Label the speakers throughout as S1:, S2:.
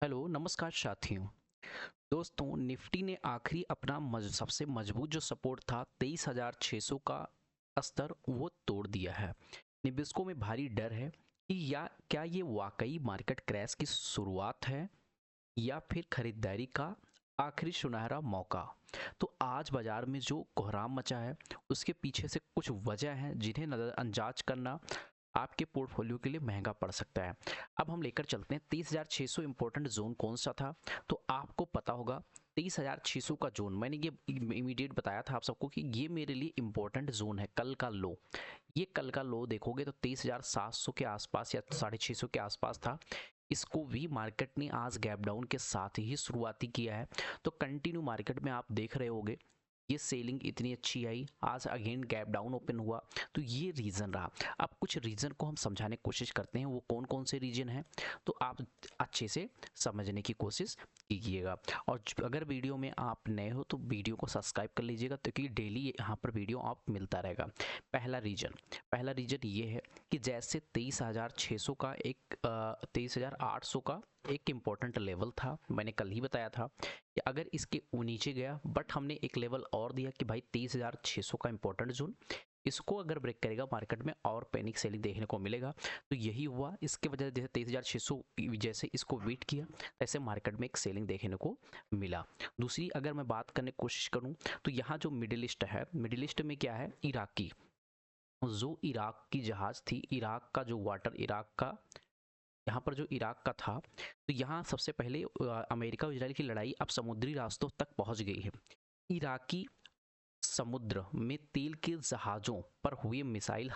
S1: Hello नमस्कार साथियों। दोस्तों निफ्टी ने आखिरी अपना सबसे मजबूत जो सपोर्ट था 23,600 का स्तर वो तोड़ दिया है। निवेशकों में भारी डर है कि या क्या ये वाकई मार्केट क्रैश की शुरुआत है या फिर खरीदारी का आखिरी सुनहरा मौका। तो आज बाजार में जो कोहराम मचा है उसके पीछे से कुछ वजह हैं जिन्हें नज़रअंदाज करना आपके पोर्टफोलियो के लिए महंगा पड़ सकता है। अब हम लेकर चलते हैं 23,600 इंपॉर्टेंट जोन कौन सा था। तो आपको पता होगा 23,600 का जोन मैंने ये इमीडिएट बताया था आप सबको कि ये मेरे लिए इंपॉर्टेंट जोन है। कल का लो, ये कल का लो देखोगे तो 23,700 के आसपास या 650 के आसपास था। इसको भी मार्केट ने आज गैप डाउन के साथ ही शुरुआती किया है। तो कंटिन्यू मार्केट में आप देख रहे होगे ये सेलिंग इतनी अच्छी आई, आज अगेन गैप डाउन ओपन हुआ। तो ये रीज़न रहा। अब कुछ रीज़न को हम समझाने की कोशिश करते हैं, वो कौन कौन से रीजन हैं तो आप अच्छे से समझने की कोशिश कीजिएगा। और अगर वीडियो में आप नए हो तो वीडियो को सब्सक्राइब कर लीजिएगा क्योंकि डेली यहाँ पर वीडियो आप मिलता रहेगा। पहला रीजन ये है कि जैसे 23,600 का एक 23,800 का एक इम्पॉर्टेंट लेवल था, मैंने कल ही बताया था कि अगर इसके नीचे गया, बट हमने एक लेवल और दिया कि भाई 23,600 का इम्पोर्टेंट जोन, इसको अगर ब्रेक करेगा मार्केट में और पैनिक सेलिंग देखने को मिलेगा। तो यही हुआ, इसके वजह से जैसे 23,600 जैसे इसको बीट किया ऐसे मार्केट में एक सेलिंग देखने को मिला। दूसरी अगर मैं बात करने की कोशिश करूं तो यहाँ जो मिडिल ईस्ट है, मिडिल ईस्ट में क्या है, इराकी, जो इराक की जहाज थी, इराक का जो वाटर, इराक का यहाँ पर जो इराक का था, तो यहाँ सबसे पहले अमेरिका और इजराइल की लड़ाई अब समुद्री रास्तों तक पहुंच गई है। इराकी समुद्र में तेल के जहाज़ों पर हुए मिसाइल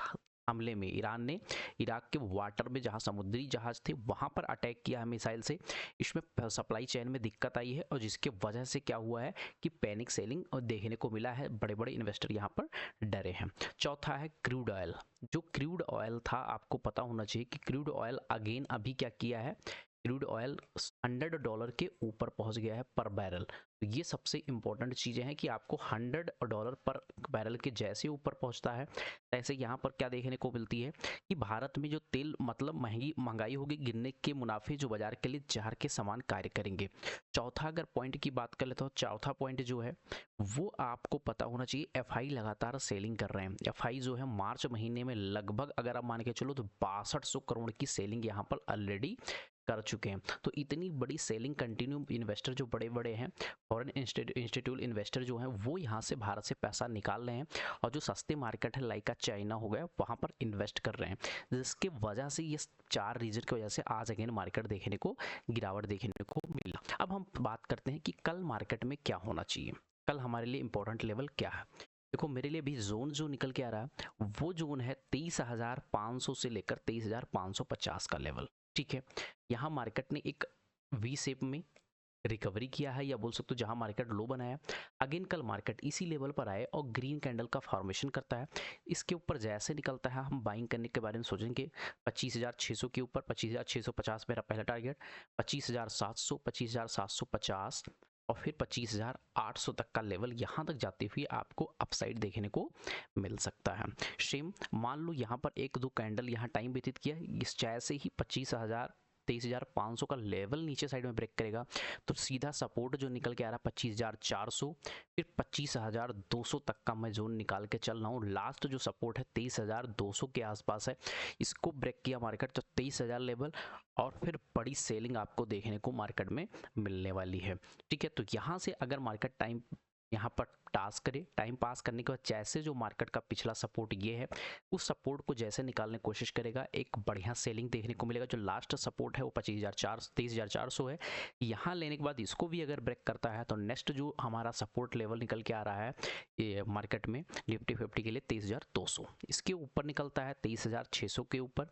S1: हमले में ईरान ने इराक के वाटर में जहां समुद्री जहाज थे वहां पर अटैक किया है मिसाइल से। इसमें सप्लाई चेन में दिक्कत आई है और जिसके वजह से क्या हुआ है कि पैनिक सेलिंग और देखने को मिला है, बड़े बड़े इन्वेस्टर यहां पर डरे हैं। चौथा है क्रूड ऑयल। जो क्रूड ऑयल था आपको पता होना चाहिए कि क्रूड ऑयल अगेन अभी क्या किया है, क्रूड ऑयल $100 के ऊपर पहुंच गया है पर बैरल। तो ये सबसे इंपॉर्टेंट चीज़ें हैं कि आपको $100 पर बैरल के जैसे ऊपर पहुंचता है तैसे यहाँ पर क्या देखने को मिलती है कि भारत में जो तेल मतलब महंगाई होगी, गिरने के मुनाफे जो बाजार के लिए जहर के समान कार्य करेंगे। चौथा अगर पॉइंट की बात कर ले तो चौथा पॉइंट जो है वो आपको पता होना चाहिए, एफआई लगातार सेलिंग कर रहे हैं। एफआई जो है मार्च महीने में लगभग अगर आप मान के चलो तो 6200 करोड़ की सेलिंग यहाँ पर ऑलरेडी कर चुके हैं। तो इतनी बड़ी सेलिंग कंटिन्यू, इन्वेस्टर जो बड़े बड़े हैं, फॉरेन इंस्टीट्यूट इन्वेस्टर जो हैं वो यहाँ से भारत से पैसा निकाल रहे हैं और जो सस्ते मार्केट है लाइक का चाइना हो गया वहाँ पर इन्वेस्ट कर रहे हैं, जिसके वजह से ये चार रीजन की वजह से आज अगेन मार्केट देखने को गिरावट देखने को मिला। अब हम बात करते हैं कि कल मार्केट में क्या होना चाहिए, कल हमारे लिए इंपॉर्टेंट लेवल क्या है। देखो मेरे लिए भी जोन जो निकल के आ रहा है वो जोन है 23,500 से लेकर 23,550 का लेवल। ठीक है, यहाँ मार्केट ने एक वी शेप में रिकवरी किया है या बोल सकते हो जहां मार्केट लो बनाया, अगेन कल मार्केट इसी लेवल पर आए और ग्रीन कैंडल का फॉर्मेशन करता है। इसके ऊपर जैसे निकलता है हम बाइंग करने के बारे में सोचेंगे। 25,600 के ऊपर 25,650 मेरा पहला टारगेट, 25,700, 25,750 और फिर 25,800 तक का लेवल यहाँ तक जाते हुए आपको अपसाइड देखने को मिल सकता है। सेम मान लो यहाँ पर एक दो कैंडल यहाँ टाइम व्यतीत किया, इस जैसे ही 23,500 का लेवल नीचे साइड में ब्रेक करेगा तो सीधा सपोर्ट जो निकल के आ रहा है 25,400, फिर 25,200 तक का मैं जोन निकाल के चल रहा हूँ। लास्ट जो सपोर्ट है 23,200 के आसपास है, इसको ब्रेक किया मार्केट तो 23,000 लेवल और फिर बड़ी सेलिंग आपको देखने को मार्केट में मिलने वाली है। ठीक है, तो यहाँ से अगर मार्केट टाइम यहाँ पर टास्क करे, टाइम पास करने के बाद जैसे जो मार्केट का पिछला सपोर्ट ये है उस सपोर्ट को जैसे निकालने की कोशिश करेगा एक बढ़िया सेलिंग देखने को मिलेगा। जो लास्ट सपोर्ट है वो 23,400 है, यहाँ लेने के बाद इसको भी अगर ब्रेक करता है तो नेक्स्ट जो हमारा सपोर्ट लेवल निकल के आ रहा है ये मार्केट में निफ्टी 50 के लिए 23,200, इसके ऊपर निकलता है 23,600 के ऊपर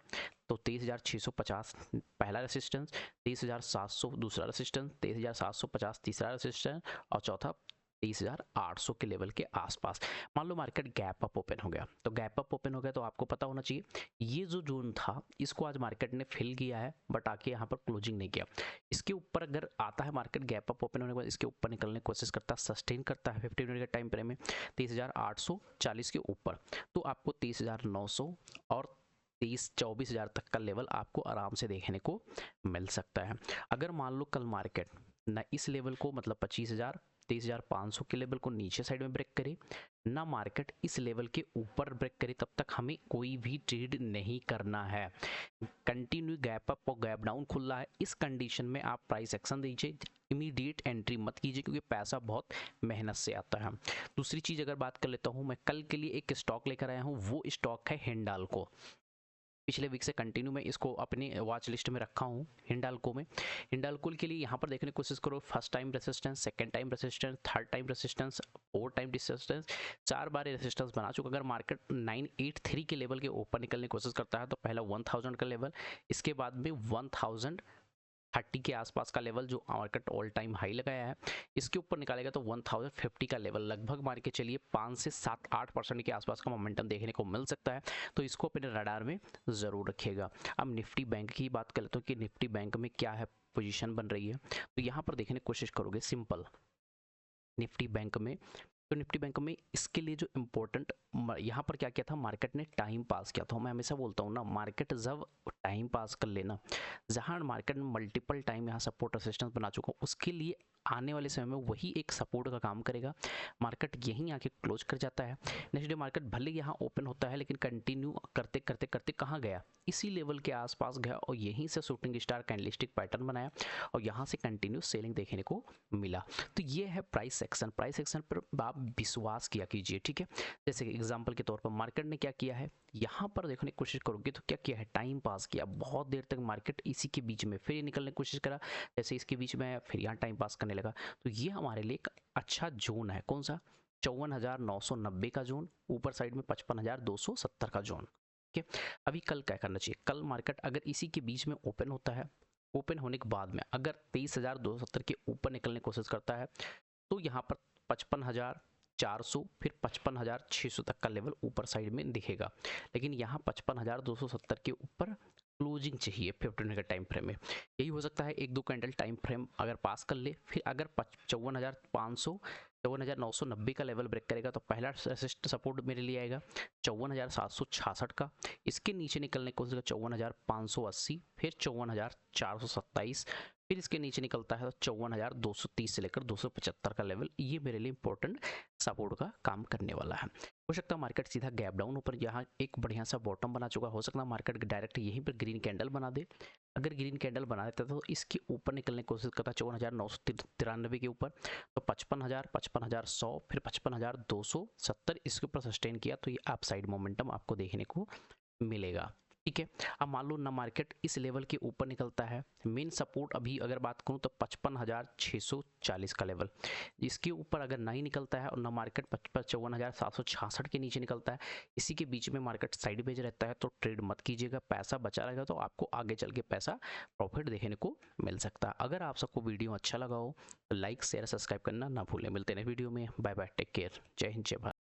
S1: तो 23,650 पहला रेसिस्टेंस, 23,700 दूसरा रेसिस्टेंस, 23,750 तीसरा रेसिस्टेंस और चौथा 23,800 के लेवल के आसपास। मान लो मार्केट गैप अप ओपन हो गया, तो गैप अप ओपन हो गया तो आपको पता होना चाहिए ये जो जोन था इसको आज मार्केट ने फिल किया है बट आके यहाँ पर क्लोजिंग नहीं किया। इसके ऊपर अगर आता है मार्केट गैप अप ओपन होने के बाद इसके ऊपर निकलने की कोशिश करता है, सस्टेन करता है 50 मिनट के टाइम फ्रेम में 23,840 के ऊपर, तो आपको 23,900 और 23-24 हज़ार तक का लेवल आपको आराम से देखने को मिल सकता है। अगर मान लो कल मार्केट ना इस लेवल को मतलब 25,000 23,500 के लेवल को नीचे साइड में ब्रेक करे, ना मार्केट इस लेवल के ऊपर ब्रेक करे, तब तक हमें कोई भी ट्रेड नहीं करना है। कंटिन्यू गैप अप और गैप डाउन खुल रहा है, इस कंडीशन में आप प्राइस एक्शन दीजिए, इमीडिएट एंट्री मत कीजिए क्योंकि पैसा बहुत मेहनत से आता है। दूसरी चीज़ अगर बात कर लेता हूँ, मैं कल के लिए एक स्टॉक लेकर आया हूँ, वो स्टॉक है हिंडाल्को। पिछले वीक से कंटिन्यू मैं इसको अपनी वॉच लिस्ट में रखा हूँ। हिंडाल्को में, हिंडाल्को के लिए यहाँ पर देखने की कोशिश करो, first time resistance, second time resistance, third time resistance, fourth time resistance, 4 बार रेसिस्टेंस बना चुका। अगर मार्केट 983 के लेवल के ऊपर निकलने की कोशिश करता है तो पहला 1000 का लेवल, इसके बाद में 1030 के आसपास का लेवल जो मार्केट ऑल टाइम हाई लगाया है, इसके ऊपर निकालेगा तो 1050 का लेवल, लगभग मान के चलिए 5 से 7-8% के आसपास का मोमेंटम देखने को मिल सकता है, तो इसको अपने रडार में ज़रूर रखिएगा। अब निफ्टी बैंक की बात कर लेते हो कि निफ्टी बैंक में क्या है पोजीशन बन रही है, तो यहाँ पर देखने की कोशिश करोगे सिंपल निफ्टी बैंक में, तो निफ्टी बैंक में इसके लिए जो इम्पोर्टेंट यहाँ पर क्या किया था, मार्केट ने टाइम पास किया था। मैं हमेशा बोलता हूँ ना, मार्केट जब टाइम पास कर लेना, जहाँ मार्केट में मल्टीपल टाइम यहाँ सपोर्ट रेजिस्टेंस बना चुका हूँ, उसके लिए आने वाले समय में वही एक सपोर्ट का काम करेगा। मार्केट यहीं आके क्लोज कर जाता है, नेक्स्ट डे मार्केट भले यहाँ ओपन होता है लेकिन कंटिन्यू करते करते करते कहाँ गया, इसी लेवल के आसपास गया और यहीं से शूटिंग स्टार कैंडलस्टिक पैटर्न बनाया और यहाँ से कंटिन्यू सेलिंग देखने को मिला। तो ये है प्राइस सेक्शन। प्राइस सेक्शन पर आप विश्वास किया कीजिए, ठीक है। जैसे एग्जांपल के तौर पर मार्केट ने क्या किया है, यहाँ पर देखने की कोशिश करोगे तो क्या किया है, टाइम पास किया बहुत देर तक, मार्केट इसी के बीच में फिर निकलने की कोशिश करा, जैसे इसके बीच में फिर यहाँ टाइम पास करने लगा। तो ये हमारे लिए एक अच्छा जोन है, कौन सा, 54,990 का जोन, ऊपर साइड में 55,270 का जोन। ठीक है, अभी कल क्या करना चाहिए, कल मार्केट अगर इसी के बीच में ओपन होता है, ओपन होने के बाद में अगर 23,270 के ऊपर निकलने की कोशिश करता है तो यहाँ पर 55,400 फिर 55,600 तक का लेवल ऊपर साइड में दिखेगा, लेकिन यहाँ 55,270 के ऊपर क्लोजिंग चाहिए 15 मिनट टाइम फ्रेम में। यही हो सकता है 1-2 कैंडल टाइम फ्रेम अगर पास कर ले, फिर अगर 54,500 54,990 का लेवल ब्रेक करेगा तो पहला रेसिस्ट सपोर्ट मेरे लिए आएगा 54,766 का, इसके नीचे निकलने की कोशिश 54,580, फिर 54,427, फिर इसके नीचे निकलता है तो 54,230 से लेकर 275 का लेवल, ये मेरे लिए इंपॉर्टेंट सपोर्ट का काम करने वाला है। हो सकता है मार्केट सीधा गैप डाउन ऊपर यहाँ एक बढ़िया सा बॉटम बना चुका, हो सकता है मार्केट डायरेक्ट यहीं पर ग्रीन कैंडल बना दे। अगर ग्रीन कैंडल बना देता तो इसके ऊपर निकलने की कोशिश करता 54,993 के ऊपर, तो 55,000, 55,100, फिर 55,270 इसके ऊपर सस्टेन किया तो ये अप साइड मोमेंटम आपको देखने को मिलेगा। ठीक है, अब मान लो ना मार्केट इस लेवल के ऊपर निकलता है, मेन सपोर्ट अभी अगर बात करूं तो 55,640 का लेवल, इसके ऊपर अगर ना ही निकलता है और ना मार्केट 54,766 के नीचे निकलता है, इसी के बीच में मार्केट साइड वेज रहता है, तो ट्रेड मत कीजिएगा, पैसा बचा रहेगा तो आपको आगे चल के पैसा प्रॉफिट देखने को मिल सकता है। अगर आप सबको वीडियो अच्छा लगा हो तो लाइक शेयर सब्सक्राइब करना ना भूलें। मिलते हैं वीडियो में, बाय बाय, टेक केयर, जय हिंद जय भारत।